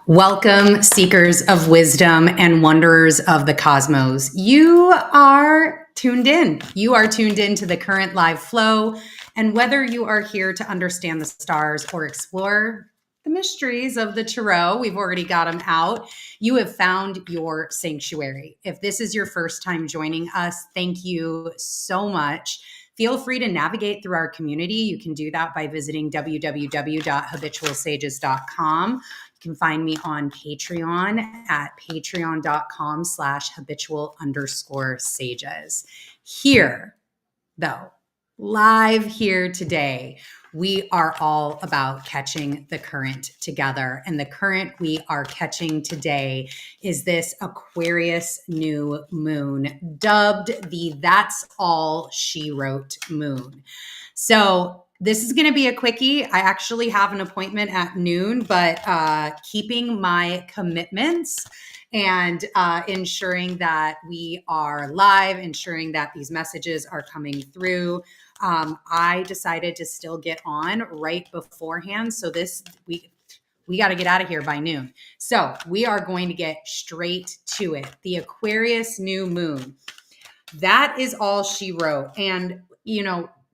Welcome, seekers of wisdom and wonders of the cosmos. You are tuned in. You are tuned in to the current live flow. And whether you are here to understand the stars or explore the mysteries of the tarot, we've already got them out. You have found your sanctuary. If this is your first time joining us, thank you so much. Feel free to navigate through our community. You can do that by visiting www.habitualsages.com. You can find me on Patreon at patreon.com/habitual_sages. Here, though, live here today, we are all about catching the current together. And the current we are catching today is this Aquarius new moon, dubbed the That's All She Wrote moon. So this is going to be a quickie. I actually have an appointment at noon, but keeping my commitments and ensuring that we are live, ensuring that these messages are coming through. I decided to still get on right beforehand. So we got to get out of here by noon. So we are going to get straight to it. The Aquarius new moon. That is all she wrote. And,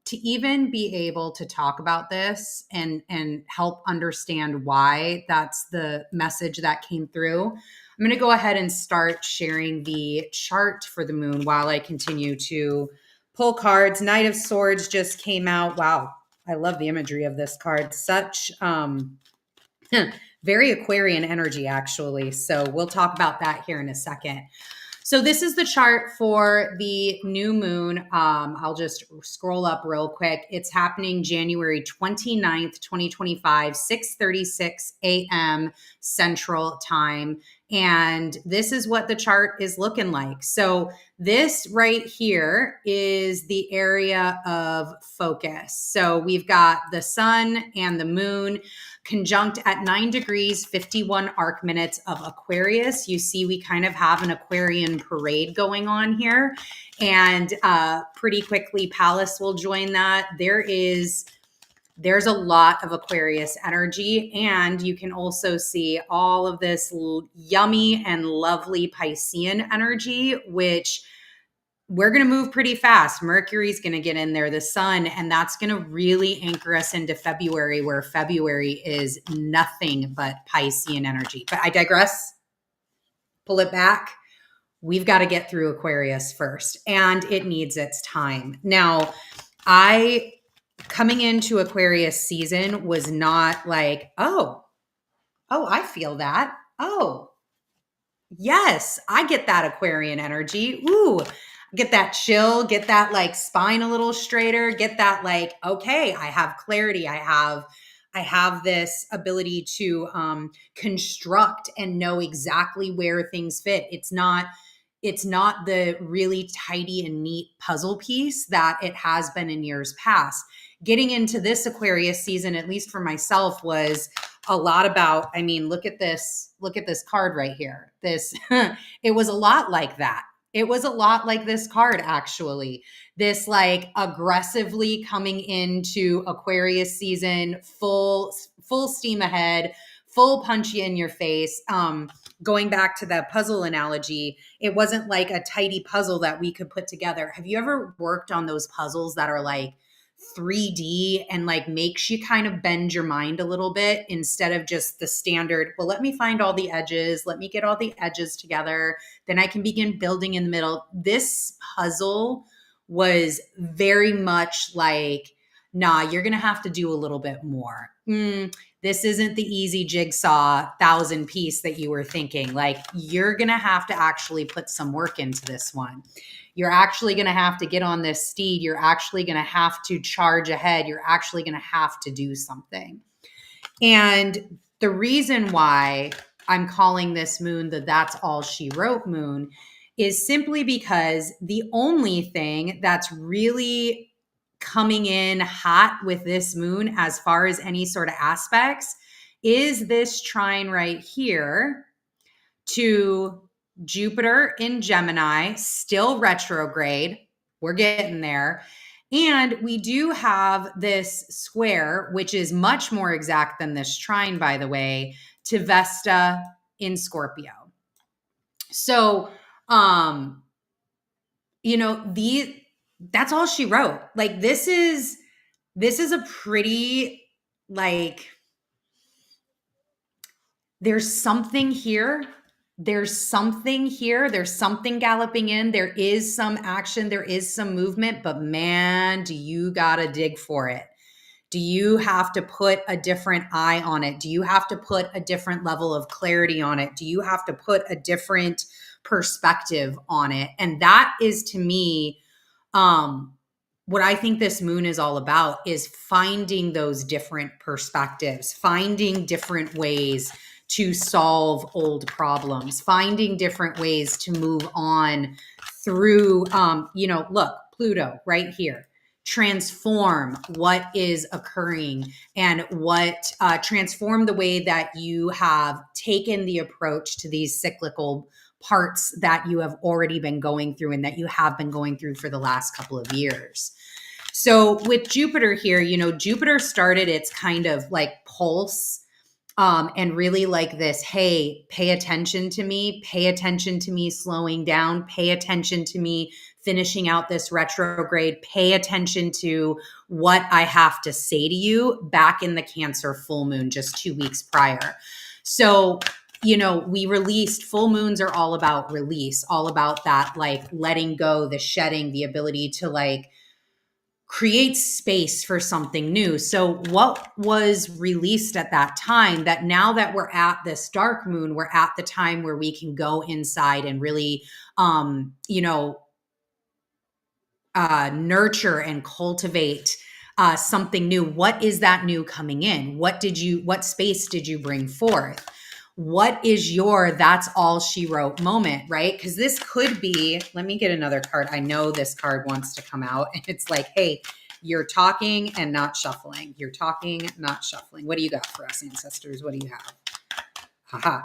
to even be able to talk about this and help understand why that's the message that came through, I'm going to go ahead and start sharing the chart for the moon while I continue to pull cards. Knight of Swords just came out. Wow. I love the imagery of this card. Such very Aquarian energy, actually. So we'll talk about that here in a second. So this is the chart for the new moon. I'll just scroll up real quick. It's happening January 29th, 2025, 6:36 a.m. Central Time. And this is what the chart is looking like. So this right here is the area of focus. So we've got the sun and the moon conjunct at 9 degrees, 51 arc minutes of Aquarius. You see, we kind of have an Aquarian parade going on here. And pretty quickly, Pallas will join that. There's a lot of Aquarius energy. And you can also see all of this yummy and lovely Piscean energy, which we're going to move pretty fast. Mercury's going to get in there, the sun, and that's going to really anchor us into February, where February is nothing but Piscean energy. But I digress. Pull it back. We've got to get through Aquarius first, and it needs its time. Now, coming into Aquarius season was not like, oh, I feel that. Oh, yes, I get that Aquarian energy. Ooh, get that chill, get that like spine a little straighter, get that like, okay, I have clarity. I have this ability to construct and know exactly where things fit. It's not the really tidy and neat puzzle piece that it has been in years past. Getting into this Aquarius season, at least for myself, was a lot about, look at this card right here. It was a lot like that. It was a lot like this card, actually. This like aggressively coming into Aquarius season, full steam ahead, full punchy in your face. Going back to that puzzle analogy, it wasn't like a tidy puzzle that we could put together. Have you ever worked on those puzzles that are like 3D and like makes you kind of bend your mind a little bit instead of just the standard, well, let me find all the edges. Let me get all the edges together. Then I can begin building in the middle. This puzzle was very much like, nah, you're going to have to do a little bit more. This isn't the easy jigsaw 1,000-piece that you were thinking. Like, you're going to have to actually put some work into this one. You're actually going to have to get on this steed. You're actually going to have to charge ahead. You're actually going to have to do something. And the reason why I'm calling this moon the That's All She Wrote moon is simply because the only thing that's really coming in hot with this moon as far as any sort of aspects is this trine right here to Jupiter in Gemini, still retrograde. We're getting there. And we do have this square, which is much more exact than this trine, by the way, to Vesta in Scorpio. So, that's all she wrote. Like, this is a pretty, like, there's something here. There's something here. There's something galloping in. There is some action. There is some movement, but man, do you gotta dig for it? Do you have to put a different eye on it? Do you have to put a different level of clarity on it? Do you have to put a different perspective on it? And that is, to me, what I think this moon is all about, is finding those different perspectives, finding different ways to solve old problems, finding different ways to move on through, look, Pluto right here. Transform what is occurring and transform the way that you have taken the approach to these cyclical parts that you have already been going through and that you have been going through for the last couple of years. So with Jupiter here, Jupiter started its kind of like pulse, and really like this, hey, pay attention to me slowing down, pay attention to me finishing out this retrograde, pay attention to what I have to say to you, back in the Cancer full moon just 2 weeks prior. So, we released, full moons are all about release, all about that, like letting go, the shedding, the ability to like create space for something new. So what was released at that time, that now that we're at this dark moon, we're at the time where we can go inside and really, nurture and cultivate something new. What is that new coming in? What space did you bring forth? What is your that's all she wrote moment, right? Because this could be, let me get another card. I know this card wants to come out. And it's like, hey, you're talking and not shuffling. You're talking, not shuffling. What do you got for us, ancestors? What do you have? Haha.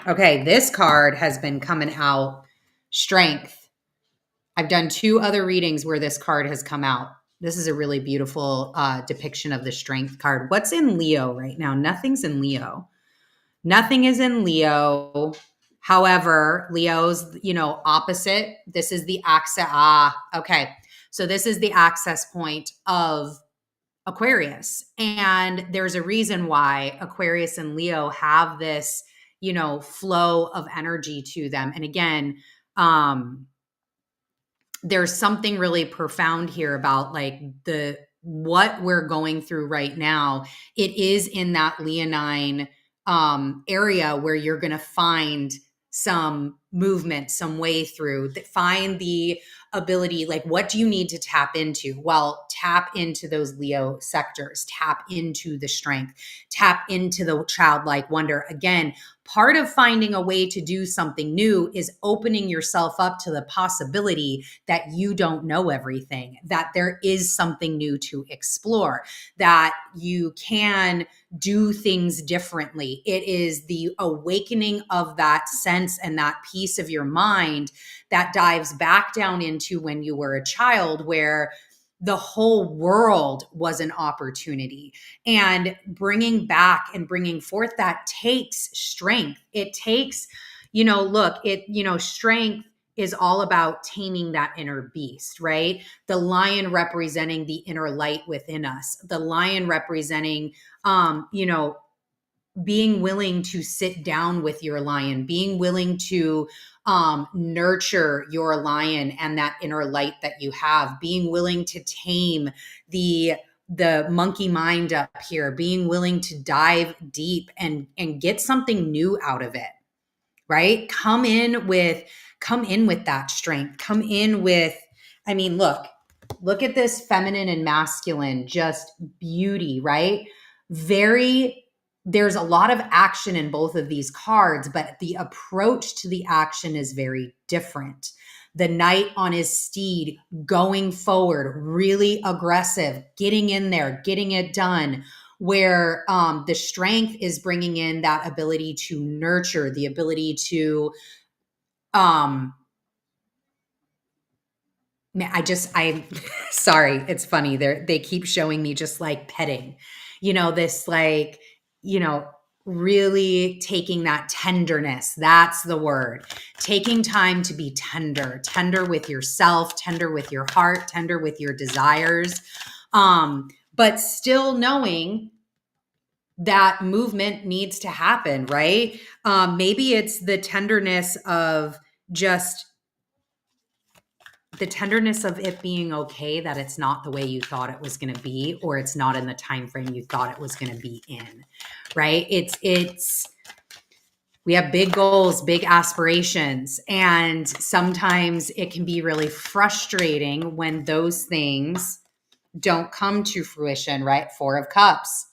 Okay, this card has been coming out, strength. I've done 2 other readings where this card has come out. This is a really beautiful depiction of the strength card. What's in Leo right now? Nothing's in Leo. Nothing is in Leo. However, Leo's, opposite. This is the access. Okay. So this is the access point of Aquarius. And there's a reason why Aquarius and Leo have this, flow of energy to them. And again, there's something really profound here about like what we're going through right now. It is in that Leonine area where you're going to find some movement, some way through, find the ability, like, what do you need to tap into? Well, tap into those Leo sectors, tap into the strength, tap into the childlike wonder. Again, part of finding a way to do something new is opening yourself up to the possibility that you don't know everything, that there is something new to explore, that you can do things differently. It is the awakening of that sense and that piece of your mind that dives back down into when you were a child, where the whole world was an opportunity. And bringing back and bringing forth that takes strength. It takes, strength is all about taming that inner beast, right? The lion representing the inner light within us, the lion representing, being willing to sit down with your lion, being willing to nurture your lion and that inner light that you have, being willing to tame the monkey mind up here, being willing to dive deep and get something new out of it, right? Come in with that strength. Come in with, look at this feminine and masculine, just beauty, right? There's a lot of action in both of these cards, but the approach to the action is very different. The knight on his steed, going forward, really aggressive, getting in there, getting it done, where the strength is bringing in that ability to nurture, the ability to, sorry, it's funny. They keep showing me just like petting, this like, really taking that tenderness. That's the word. Taking time to be tender, tender with yourself, tender with your heart, tender with your desires. But still knowing that movement needs to happen, right? Maybe it's the tenderness of just the tenderness of it being okay that it's not the way you thought it was going to be, or it's not in the time frame you thought it was going to be in, right? It's we have big goals, big aspirations, and sometimes it can be really frustrating when those things don't come to fruition, right? Four of Cups.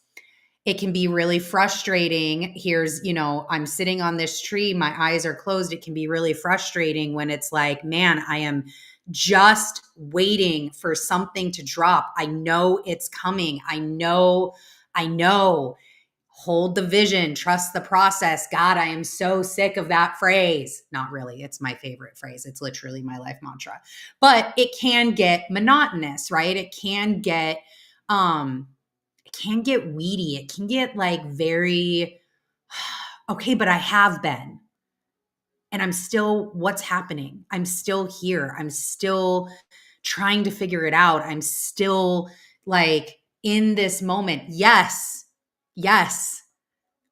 It can be really frustrating. Here's, I'm sitting on this tree, my eyes are closed. It can be really frustrating when it's like, man, I am just waiting for something to drop. I know it's coming. I know. Hold the vision, trust the process. God, I am so sick of that phrase. Not really. It's my favorite phrase. It's literally my life mantra. But it can get monotonous, right? It can get weedy. It can get like very okay, but I have been. And I'm still, what's happening? I'm still here. I'm still trying to figure it out. I'm still like in this moment. Yes.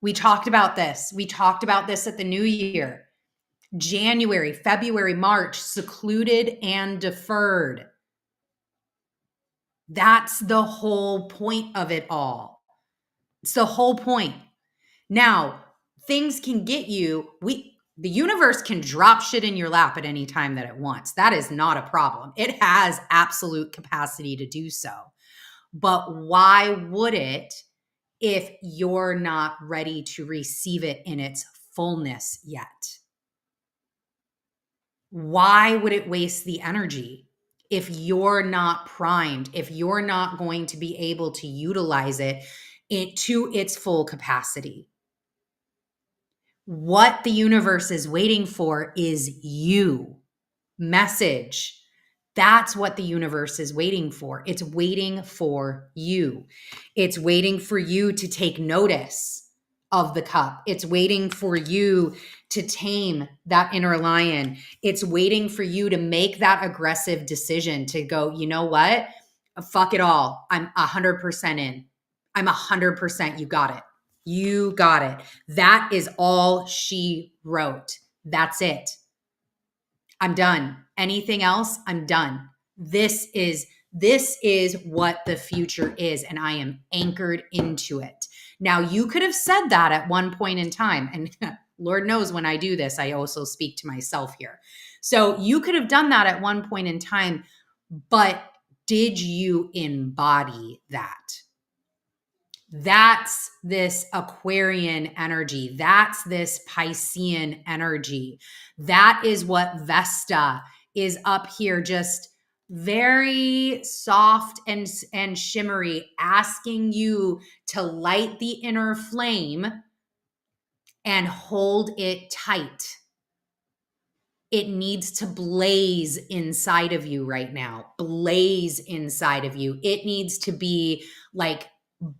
We talked about this. We talked about this at the new year. January, February, March, secluded and deferred. That's the whole point of it all. It's the whole point. Now, things can get you, the universe can drop shit in your lap at any time that it wants. That is not a problem. It has absolute capacity to do so. But why would it if you're not ready to receive it in its fullness yet? Why would it waste the energy if you're not primed, if you're not going to be able to utilize it to its full capacity? What the universe is waiting for is you. Message. That's what the universe is waiting for. It's waiting for you. It's waiting for you to take notice of the cup. It's waiting for you to tame that inner lion. It's waiting for you to make that aggressive decision to go, you know what? Fuck it all. I'm 100% in. I'm 100%. You got it. You got it. That is all she wrote. That's it. I'm done. Anything else? I'm done. This is what the future is, and I am anchored into it. Now, you could have said that at one point in time, and Lord knows when I do this, I also speak to myself here. So you could have done that at one point in time, but did you embody that? That's this Aquarian energy. That's this Piscean energy. That is what Vesta is up here, just very soft and shimmery, asking you to light the inner flame and hold it tight. It needs to blaze inside of you right now. Blaze inside of you. It needs to be like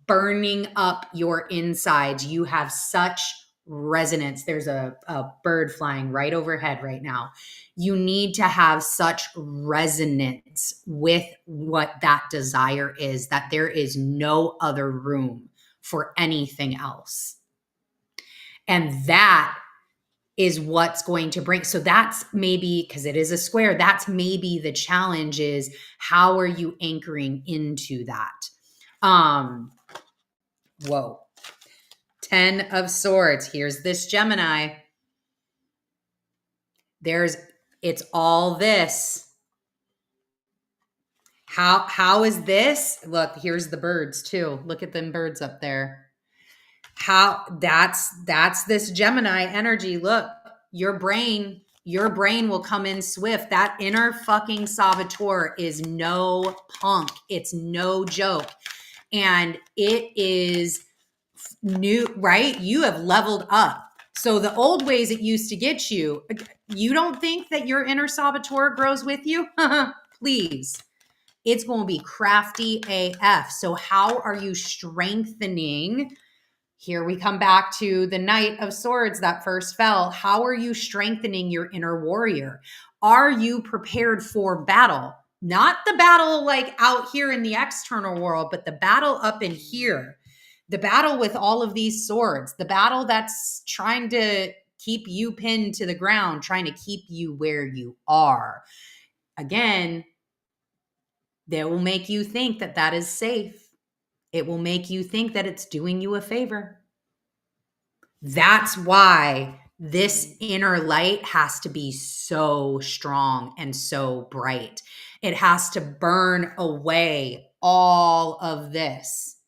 burning up your insides. You have such resonance. There's a bird flying right overhead right now. You need to have such resonance with what that desire is that there is no other room for anything else. And that is what's going to bring. So that's maybe, because it is a square, that's maybe the challenge is how are you anchoring into that? Whoa. 10 of Swords. Here's this Gemini. It's all this. How is this? Look, here's the birds too. Look at them birds up there. That's this Gemini energy. Look, your brain will come in swift. That inner fucking saboteur is no punk. It's no joke. And it is new, right? You have leveled up. So the old ways it used to get you, you don't think that your inner saboteur grows with you? Please. It's going to be crafty AF. So how are you strengthening Here we come back to the Knight of Swords that first fell. How are you strengthening your inner warrior? Are you prepared for battle? Not the battle like out here in the external world, but the battle up in here. The battle with all of these swords. The battle that's trying to keep you pinned to the ground, trying to keep you where you are. Again, that will make you think that that is safe. It will make you think that it's doing you a favor. That's why this inner light has to be so strong and so bright. It has to burn away all of this.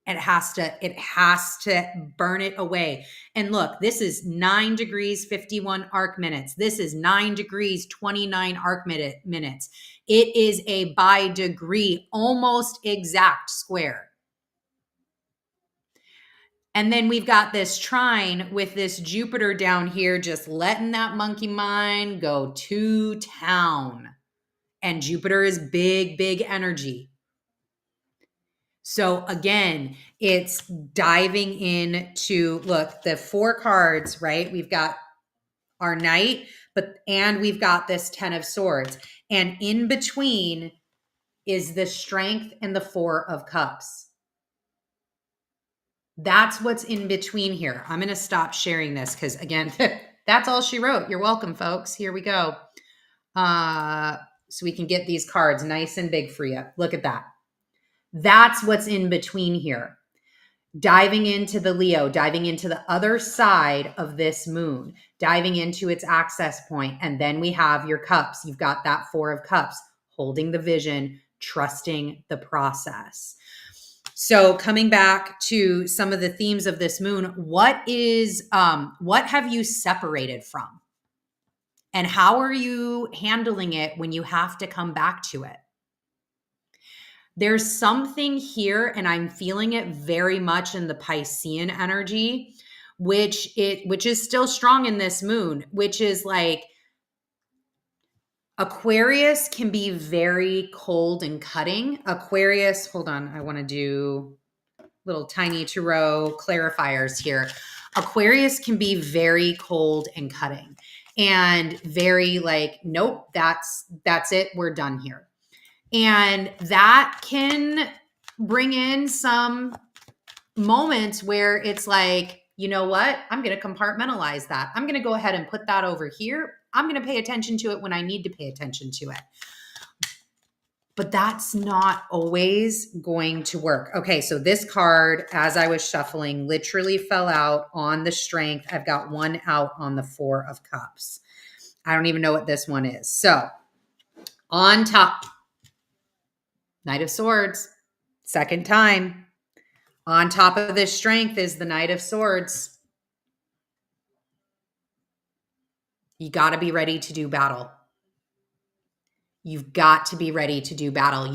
It has to burn it away. And look, this is 9 degrees, 51 arc minutes. This is 9 degrees, 29 arc minutes. It is a by degree, almost exact square. And then we've got this trine with this Jupiter down here, just letting that monkey mind go to town. And Jupiter is big, big energy. So again, it's diving into, look, the 4 cards, right? We've got our Knight, and we've got this 10 of Swords. And in between is the Strength and the 4 of Cups. That's what's in between here. I'm going to stop sharing this because, again, that's all she wrote. You're welcome, folks. Here we go. So we can get these cards nice and big for you. Look at that. That's what's in between here. Diving into the Leo, diving into the other side of this moon, diving into its access point. And then we have your cups. You've got that 4 of Cups, holding the vision, trusting the process. So coming back to some of the themes of this moon, what have you separated from? And how are you handling it when you have to come back to it? There's something here, and I'm feeling it very much in the Piscean energy, which is still strong in this moon, which is like Aquarius can be very cold and cutting. Aquarius, hold on, I want to do little tiny tarot clarifiers here. Aquarius can be very cold and cutting and very like, nope, that's it. We're done here. And that can bring in some moments where it's like, you know what? I'm going to compartmentalize that. I'm going to go ahead and put that over here. I'm going to pay attention to it when I need to pay attention to it. But that's not always going to work. Okay, so this card, as I was shuffling, literally fell out on the Strength. I've got one out on the 4 of Cups. I don't even know what this one is. So on top, Knight of Swords, second time. On top of this Strength is the Knight of Swords. You got to be ready to do battle. You've got to be ready to do battle.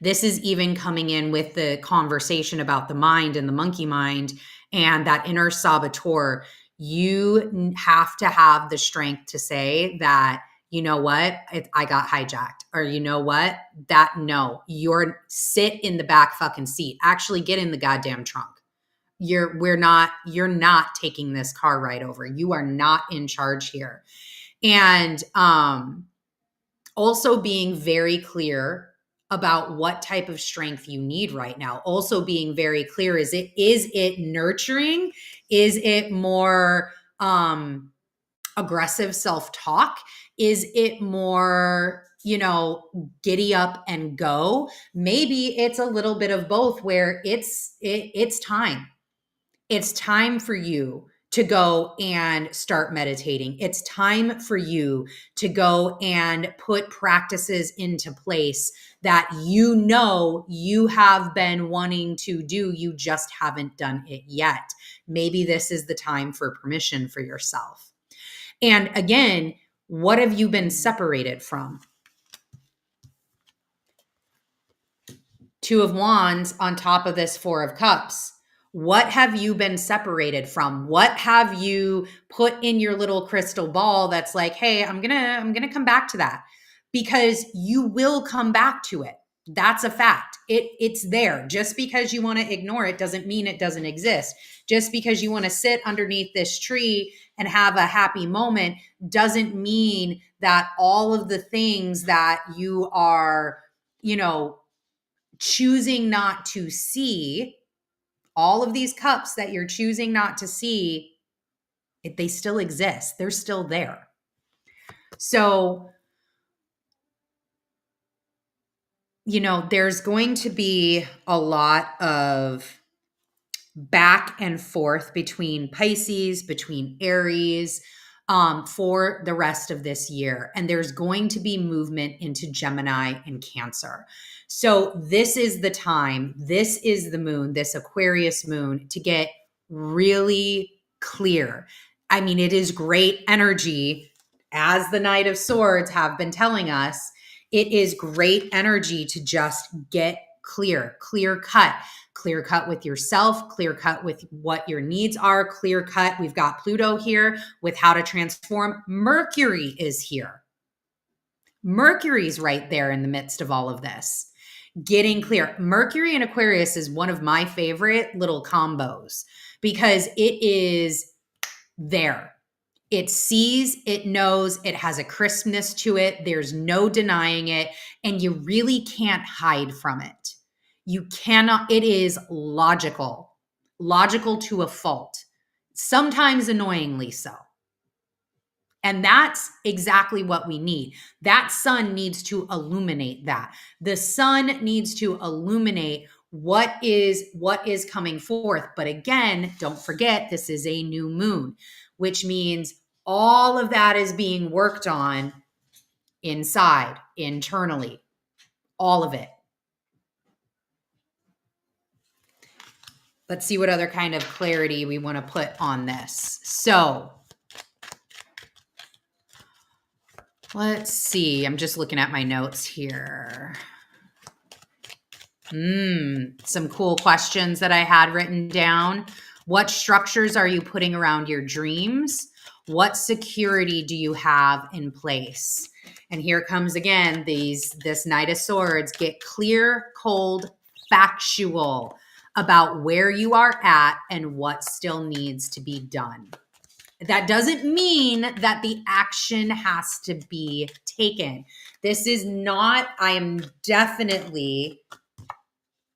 This is even coming in with the conversation about the mind and the monkey mind and that inner saboteur. You have to have the strength to say that, you know what, I got hijacked. Or you know what, you're sit in the back fucking seat. Actually get in the goddamn trunk. You're not taking this car ride over. You are not in charge here. And also being very clear about what type of strength you need right now. Also being very clear, is it nurturing? Is it more aggressive self-talk? Is it more, giddy up and go? Maybe it's a little bit of both where it's time. It's time for you to go and start meditating. It's time for you to go and put practices into place that you have been wanting to do. You just haven't done it yet. Maybe this is the time for permission for yourself. And again, what have you been separated from? 2 of Wands on top of this 4 of Cups. What have you been separated from? What have you put in your little crystal ball that's like, hey, I'm gonna come back to that, because you will come back to it. That's a fact. It's there. Just because you want to ignore it doesn't mean it doesn't exist. Just because you want to sit underneath this tree and have a happy moment doesn't mean that all of the things that you are, choosing not to see, all of these cups that you're choosing not to see, they still exist. They're still there. So, there's going to be a lot of back and forth between Pisces, between Aries, for the rest of this year. And there's going to be movement into Gemini and Cancer. So this is the time, this is the moon, this Aquarius moon, to get really clear. I mean, it is great energy, as the Knight of Swords have been telling us. It is great energy to just get clear cut with yourself, clear cut with what your needs are, clear cut. We've got Pluto here with how to transform. Mercury is here. Mercury's right there in the midst of all of this. Getting clear. Mercury and Aquarius is one of my favorite little combos because it is there. It sees, it knows, it has a crispness to it. There's no denying it. And you really can't hide from it. You cannot, it is logical to a fault, sometimes annoyingly so. And that's exactly what we need. That sun needs to illuminate that. The sun needs to illuminate what is coming forth. But again, don't forget, this is a new moon, which means all of that is being worked on inside, internally, all of it. Let's see what other kind of clarity we want to put on this. So let's see. I'm just looking at my notes here. Some cool questions that I had written down. What structures are you putting around your dreams? What security do you have in place? And here comes again, this Knight of Swords. Get clear, cold, factual about where you are at and what still needs to be done. That doesn't mean that the action has to be taken. This is not, I am definitely,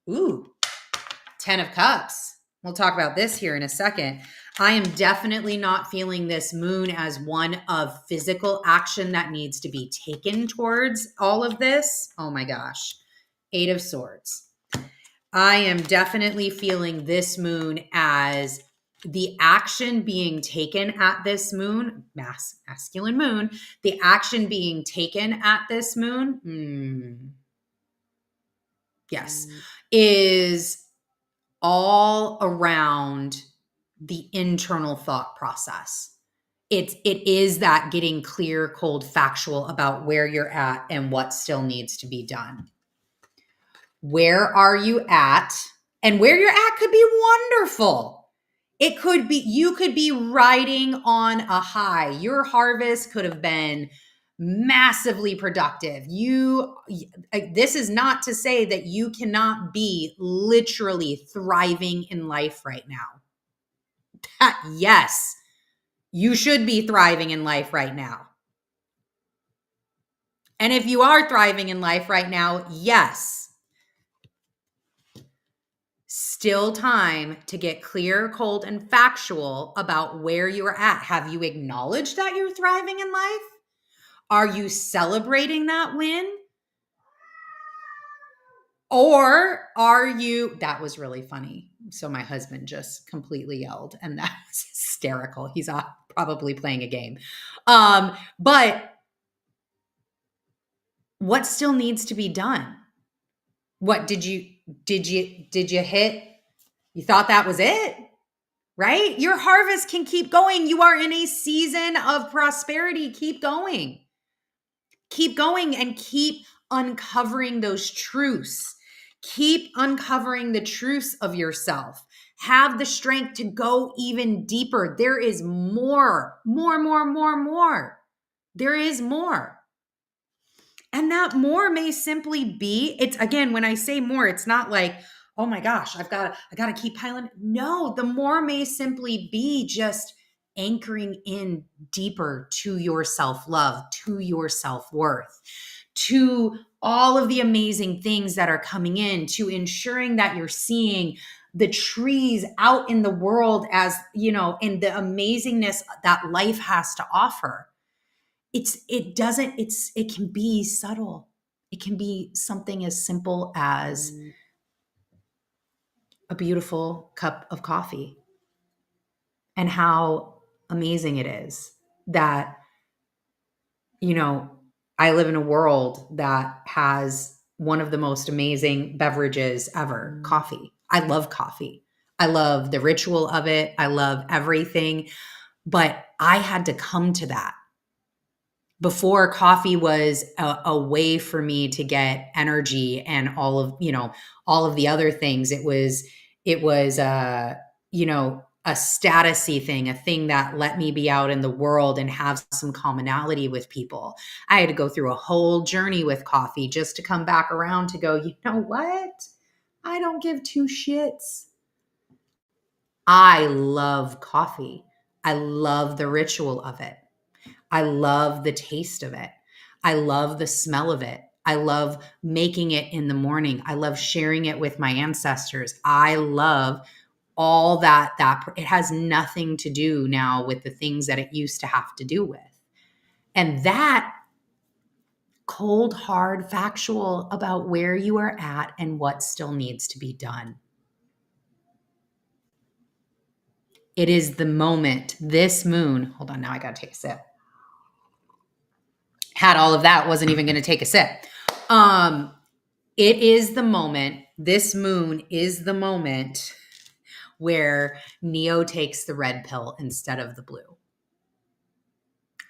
10 of Cups. We'll talk about this here in a second. I am definitely not feeling this moon as one of physical action that needs to be taken towards all of this. Oh my gosh. 8 of Swords. I am definitely feeling this moon as the action being taken at this moon, masculine moon, the action being taken at this moon, yes, is all around the internal thought process. It is that getting clear, cold, factual about where you're at and what still needs to be done. Where are you at? And where you're at could be wonderful. It could be, you could be riding on a high. Your harvest could have been massively productive. This is not to say that you cannot be literally thriving in life right now. Yes, you should be thriving in life right now. And if you are thriving in life right now, yes, still time to get clear, cold, and factual about where you are at. Have you acknowledged that you're thriving in life? Are you celebrating that win? Or are you, that was really funny. So my husband just completely yelled and that was hysterical. He's probably playing a game. But what still needs to be done? What did you hit? You thought that was it? Right? Your harvest can keep going. You are in a season of prosperity. Keep going. Keep going and keep uncovering those truths. Keep uncovering the truths of yourself. Have the strength to go even deeper. There is more. There is more. And that more may simply be, it's again, when I say more, it's not like, oh my gosh, I gotta keep piling. No, the more may simply be just anchoring in deeper to your self-love, to your self-worth, to all of the amazing things that are coming in, to ensuring that you're seeing the trees out in the world as, you know, and the amazingness that life has to offer. It can be subtle. It can be something as simple as a beautiful cup of coffee, and how amazing it is that, you know, I live in a world that has one of the most amazing beverages ever, coffee. I love coffee. I love the ritual of it. I love everything, but I had to come to that. Before, coffee was a way for me to get energy and all of, you know, all of the other things. It was you know, a statusy thing, a thing that let me be out in the world and have some commonality with people. I had to go through a whole journey with coffee just to come back around to go, you know what? I don't give two shits. I love coffee. I love the ritual of it. I love the taste of it. I love the smell of it. I love making it in the morning. I love sharing it with my ancestors. I love all that it has nothing to do now with the things that it used to have to do with. And that cold, hard, factual about where you are at and what still needs to be done. It is the moment, this moon, hold on, now I got to take a sip. Had all of that, wasn't even going to take a sip. It is the moment, this moon is the moment where Neo takes the red pill instead of the blue.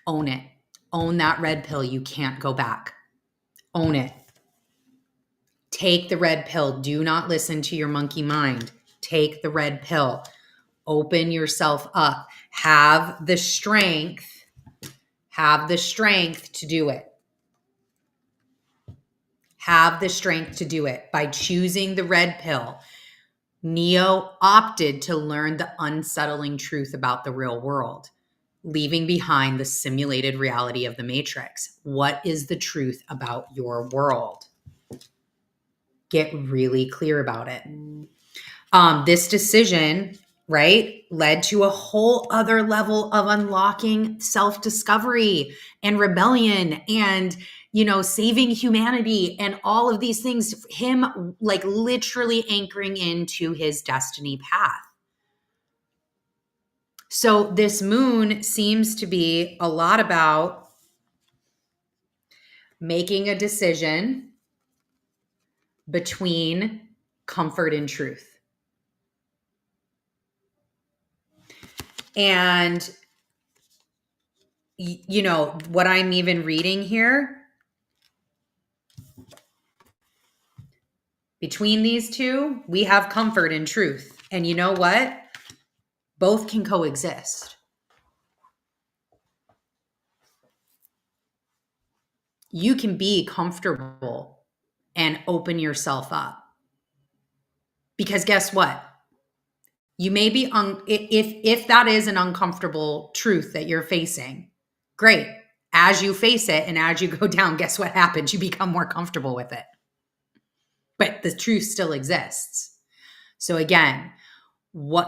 Own it. Own that red pill. You can't go back. Own it. Take the red pill. Do not listen to your monkey mind. Take the red pill. Open yourself up. Have the strength to do it. Have the strength to do it. By choosing the red pill, Neo opted to learn the unsettling truth about the real world, leaving behind the simulated reality of the Matrix. What is the truth about your world? Get really clear about it. This decision, right, led to a whole other level of unlocking self-discovery and rebellion and, you know, saving humanity and all of these things. Him like literally anchoring into his destiny path. So this moon seems to be a lot about making a decision between comfort and truth. And, you know, what I'm even reading here, between these two, we have comfort and truth. And you know what? Both can coexist. You can be comfortable and open yourself up. Because guess what? You may be, if that is an uncomfortable truth that you're facing, great. As you face it and as you go down, guess what happens? You become more comfortable with it. But the truth still exists. So again,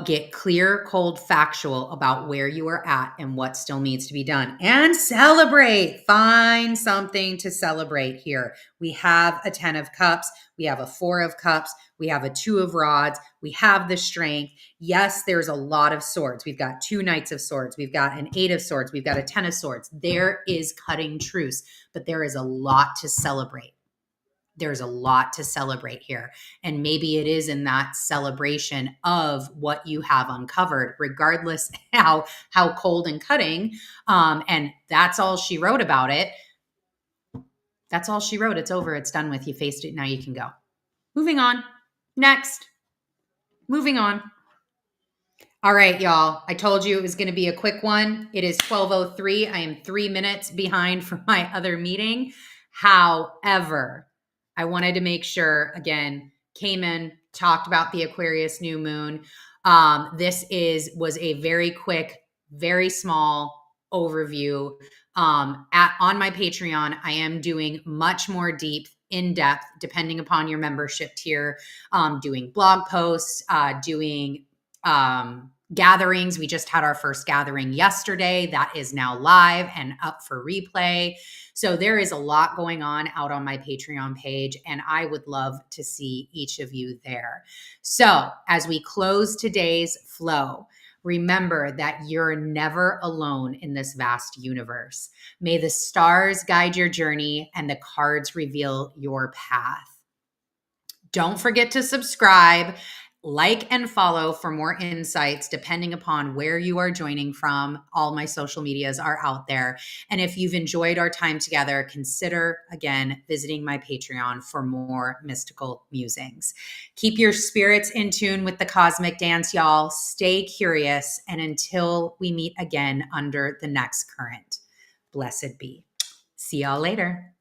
get clear, cold, factual about where you are at and what still needs to be done, and celebrate. Find something to celebrate here. We have a 10 of cups. We have a 4 of cups. We have a 2 of rods. We have the strength. Yes, there's a lot of swords. We've got 2 knights of swords. We've got an 8 of swords. We've got a 10 of swords. There is cutting truce, but there is a lot to celebrate. There's a lot to celebrate here. And maybe it is in that celebration of what you have uncovered, regardless how cold and cutting. And that's all she wrote about it. That's all she wrote. It's over. It's done with. You faced it. Now you can go. Moving on. Next. Moving on. All right, y'all. I told you it was going to be a quick one. It is 12:03. I am 3 minutes behind from my other meeting. However, I wanted to make sure, again, came in, talked about the Aquarius new moon. This was a very quick, very small overview. On my Patreon, I am doing much more deep, in depth, depending upon your membership tier, doing blog posts, doing gatherings. We just had our first gathering yesterday. That is now live and up for replay. So there is a lot going on out on my Patreon page, and I would love to see each of you there. So as we close today's flow, remember that you're never alone in this vast universe. May the stars guide your journey and the cards reveal your path. Don't forget to subscribe, like, and follow for more insights depending upon where you are joining from. All my social medias are out there. And if you've enjoyed our time together, consider, again, visiting my Patreon for more mystical musings. Keep your spirits in tune with the cosmic dance, y'all. Stay curious. And until we meet again under the next current, blessed be. See y'all later.